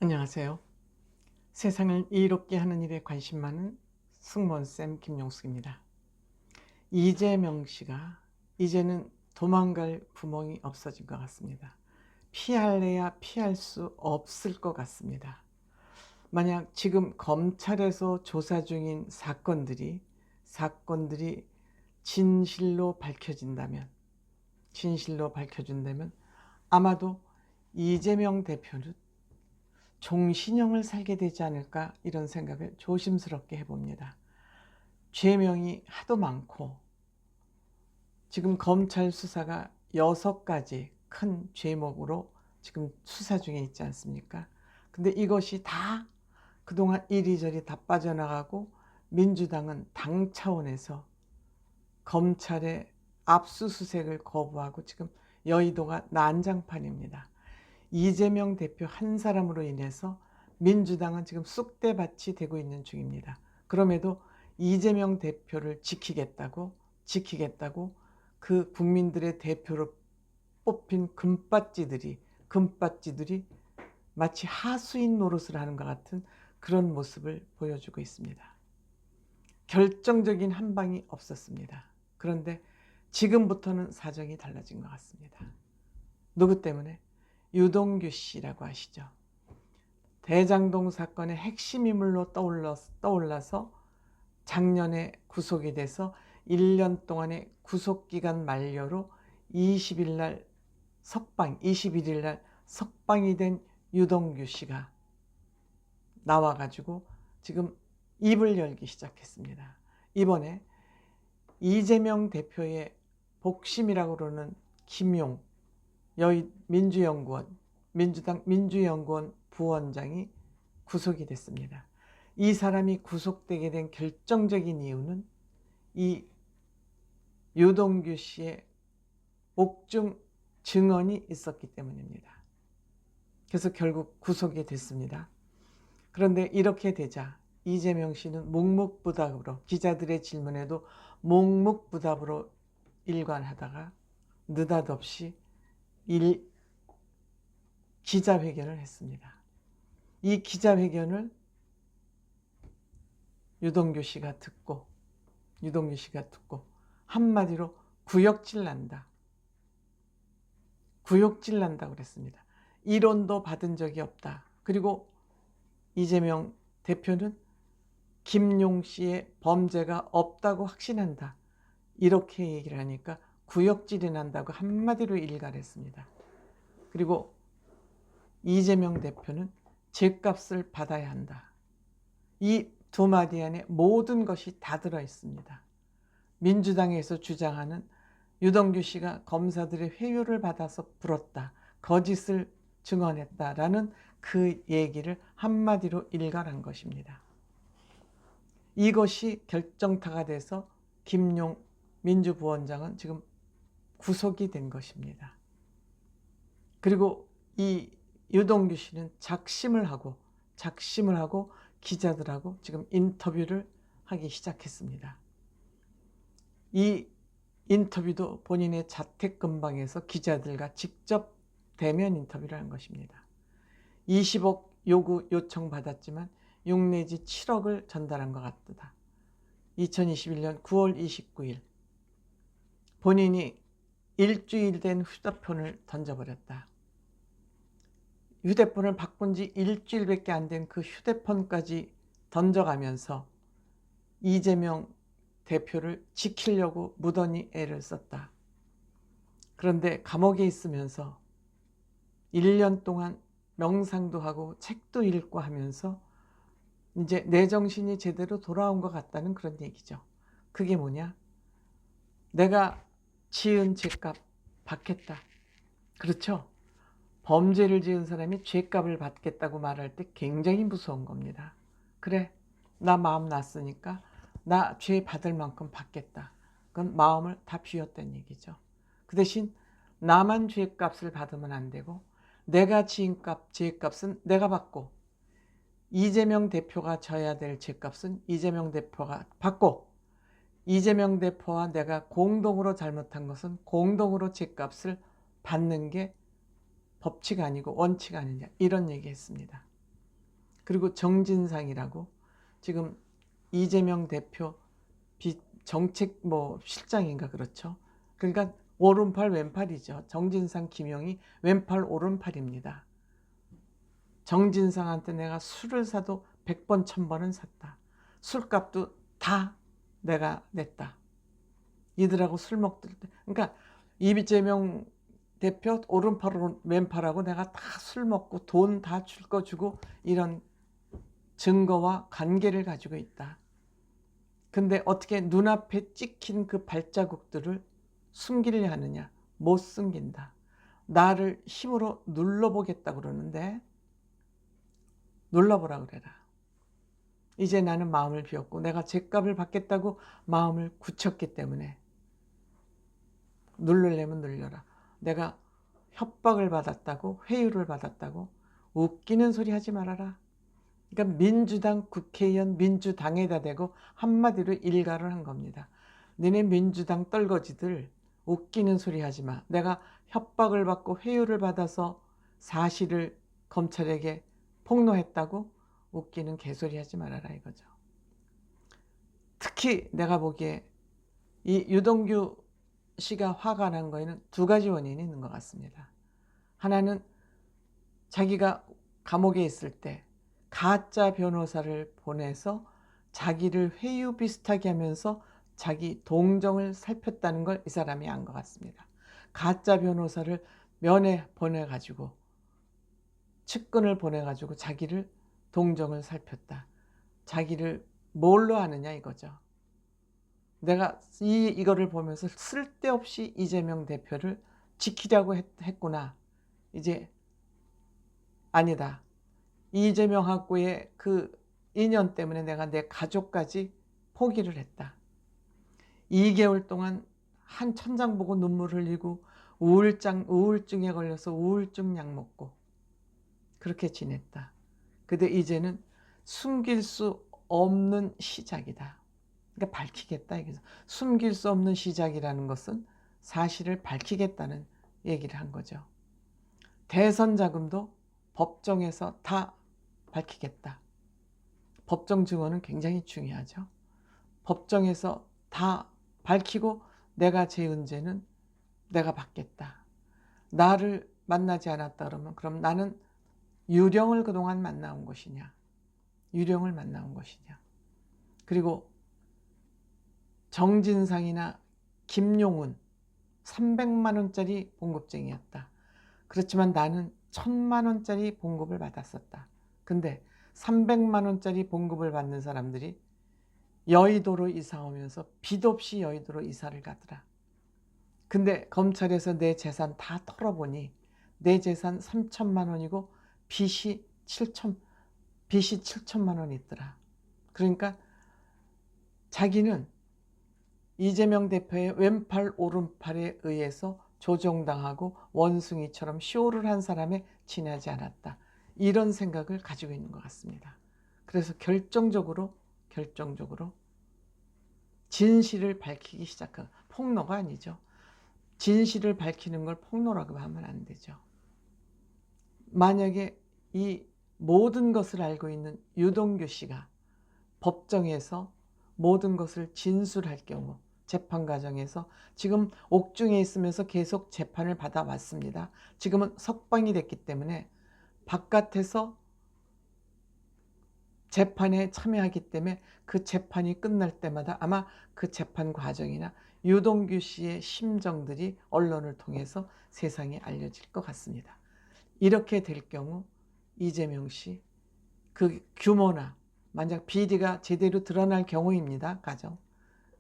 안녕하세요. 세상을 이롭게 하는 일에 관심 많은 승무원쌤 김용숙입니다. 이재명 씨가 이제는 도망갈 구멍이 없어진 것 같습니다. 피할래야 피할 수 없을 것 같습니다. 만약 지금 검찰에서 조사 중인 사건들이 진실로 밝혀진다면 아마도 이재명 대표는 종신형을 살게 되지 않을까, 이런 생각을 조심스럽게 해봅니다. 죄명이 하도 많고 지금 검찰 수사가 6가지 큰 죄목으로 지금 수사 중에 있지 않습니까? 근데 이것이 다 그동안 이리저리 다 빠져나가고 민주당은 당 차원에서 검찰의 압수수색을 거부하고 지금 여의도가 난장판입니다. 이재명 대표 한 사람으로 인해서 민주당은 지금 쑥대밭이 되고 있는 중입니다. 그럼에도 이재명 대표를 지키겠다고 그 국민들의 대표로 뽑힌 금bad지들이 마치 하수인 노릇을 하는 것 같은 그런 모습을 보여주고 있습니다. 결정적인 한 방이 없었습니다. 그런데 지금부터는 사정이 달라진 것 같습니다. 누구 때문에? 유동규 씨라고 아시죠? 대장동 사건의 핵심 인물로 떠올라서 작년에 구속이 돼서 1년 동안의 구속기간 만료로 21일 날 석방이 된 유동규 씨가 나와가지고 지금 입을 열기 시작했습니다. 이번에 이재명 대표의 복심이라고 그러는 김용 민주당 민주연구원 부원장이 구속이 됐습니다. 이 사람이 구속되게 된 결정적인 이유는 이 유동규 씨의 옥중 증언이 있었기 때문입니다. 그래서 결국 구속이 됐습니다. 그런데 이렇게 되자 이재명 씨는 묵묵부답으로, 기자들의 질문에도 묵묵부답으로 일관하다가 느닷없이 기자회견을 했습니다. 이 기자회견을 유동규 씨가 듣고 한마디로 구역질난다고 그랬습니다. 이론도 받은 적이 없다. 그리고 이재명 대표는 김용 씨의 범죄가 없다고 확신한다. 이렇게 얘기를 하니까 구역질이 난다고 한마디로 일갈했습니다. 그리고 이재명 대표는 죗값을 받아야 한다. 이 두 마디 안에 모든 것이 다 들어있습니다. 민주당에서 주장하는 유동규 씨가 검사들의 회유를 받아서 불었다, 거짓을 증언했다라는 그 얘기를 한마디로 일갈한 것입니다. 이것이 결정타가 돼서 김용 민주부원장은 지금 구속이 된 것입니다. 그리고 이 유동규 씨는 작심을 하고 기자들하고 지금 인터뷰를 하기 시작했습니다. 이 인터뷰도 본인의 자택 근방에서 기자들과 직접 대면 인터뷰를 한 것입니다. 20억 요청 받았지만 6 내지 7억을 전달한 것 같다. 2021년 9월 29일 본인이 일주일 된 휴대폰을 던져버렸다. 휴대폰을 바꾼 지 일주일밖에 안 된 그 휴대폰까지 던져가면서 이재명 대표를 지키려고 무던히 애를 썼다. 그런데 감옥에 있으면서 1년 동안 명상도 하고 책도 읽고 하면서 이제 내 정신이 제대로 돌아온 것 같다는 그런 얘기죠. 그게 뭐냐? 내가 지은 죄값 받겠다. 그렇죠? 범죄를 지은 사람이 죄값을 받겠다고 말할 때 굉장히 무서운 겁니다. 그래, 나 마음 났으니까 나 죄 받을 만큼 받겠다. 그건 마음을 다 비웠다는 얘기죠. 그 대신 나만 죄값을 받으면 안 되고 내가 지은 죄값은 내가 받고 이재명 대표가 져야 될 죄값은 이재명 대표가 받고 이재명 대표와 내가 공동으로 잘못한 것은 공동으로 죄값을 받는 게 법칙 아니고 원칙 아니냐, 이런 얘기 했습니다. 그리고 정진상이라고 지금 이재명 대표 정책 실장인가 그렇죠. 그러니까 오른팔 왼팔이죠. 정진상 김용이 왼팔 오른팔입니다. 정진상한테 내가 술을 사도 100번 1000번은 샀다. 술값도 다 내가 냈다. 이들하고 술 먹을 때 그러니까 이재명 대표 오른팔 왼팔하고 내가 다 술 먹고 돈 다 줄 거 주고 이런 증거와 관계를 가지고 있다. 근데 어떻게 눈앞에 찍힌 그 발자국들을 숨기려 하느냐? 못 숨긴다. 나를 힘으로 눌러보겠다 그러는데 눌러보라 그래라. 이제 나는 마음을 비웠고 내가 죗값을 받겠다고 마음을 굳혔기 때문에 누르려면 눌려라. 내가 협박을 받았다고, 회유를 받았다고 웃기는 소리 하지 말아라. 그러니까 민주당 국회의원 민주당에다 대고 한마디로 일가를 한 겁니다. 너네 민주당 떨거지들 웃기는 소리 하지 마. 내가 협박을 받고 회유를 받아서 사실을 검찰에게 폭로했다고 웃기는 개소리 하지 말아라 이거죠. 특히 내가 보기에 이 유동규 씨가 화가 난 거에는 두 가지 원인이 있는 것 같습니다. 하나는 자기가 감옥에 있을 때 가짜 변호사를 보내서 자기를 회유 비슷하게 하면서 자기 동정을 살폈다는 걸 이 사람이 안 것 같습니다. 가짜 변호사를 면회 보내가지고 측근을 보내가지고 자기를 동정을 살폈다. 자기를 뭘로 하느냐 이거죠. 내가 이거를 보면서 쓸데없이 이재명 대표를 지키려고 했구나. 이제 아니다. 이재명하고의 그 인연 때문에 내가 내 가족까지 포기를 했다. 2개월 동안 한 천장 보고 눈물 흘리고 우울증에 걸려서 우울증 약 먹고 그렇게 지냈다. 근데 이제는 숨길 수 없는 시작이다. 그러니까 밝히겠다. 이게 숨길 수 없는 시작이라는 것은 사실을 밝히겠다는 얘기를 한 거죠. 대선 자금도 법정에서 다 밝히겠다. 법정 증언은 굉장히 중요하죠. 법정에서 다 밝히고 내가 재은 죄는 내가 받겠다. 나를 만나지 않았다 그러면 그럼 나는 유령을 그동안 만나온 것이냐. 유령을 만나온 것이냐. 그리고 정진상이나 김용은 300만 원짜리 봉급쟁이였다. 그렇지만 나는 1000만 원짜리 봉급을 받았었다. 근데 300만 원짜리 봉급을 받는 사람들이 여의도로 이사 오면서 빚 없이 여의도로 이사를 가더라. 근데 검찰에서 내 재산 다 털어보니 내 재산 3천만 원이고 빚이 7천만 원이 있더라. 그러니까 자기는 이재명 대표의 왼팔 오른팔에 의해서 조종당하고 원숭이처럼 쇼를 한 사람에 지나지 않았다. 이런 생각을 가지고 있는 것 같습니다. 그래서 결정적으로 진실을 밝히기 시작한 폭로가 아니죠. 진실을 밝히는 걸 폭로라고 하면 안 되죠. 만약에 이 모든 것을 알고 있는 유동규 씨가 법정에서 모든 것을 진술할 경우 재판 과정에서 지금 옥중에 있으면서 계속 재판을 받아왔습니다. 지금은 석방이 됐기 때문에 바깥에서 재판에 참여하기 때문에 그 재판이 끝날 때마다 아마 그 재판 과정이나 유동규 씨의 심정들이 언론을 통해서 세상에 알려질 것 같습니다. 이렇게 될 경우 이재명 씨 그 규모나 만약 비리가 제대로 드러날 경우입니다. 가정.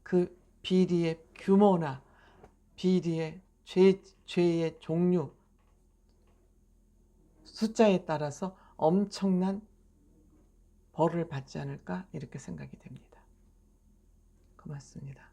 그 비리의 규모나 비리의 죄의 종류, 숫자에 따라서 엄청난 벌을 받지 않을까 이렇게 생각이 됩니다. 고맙습니다.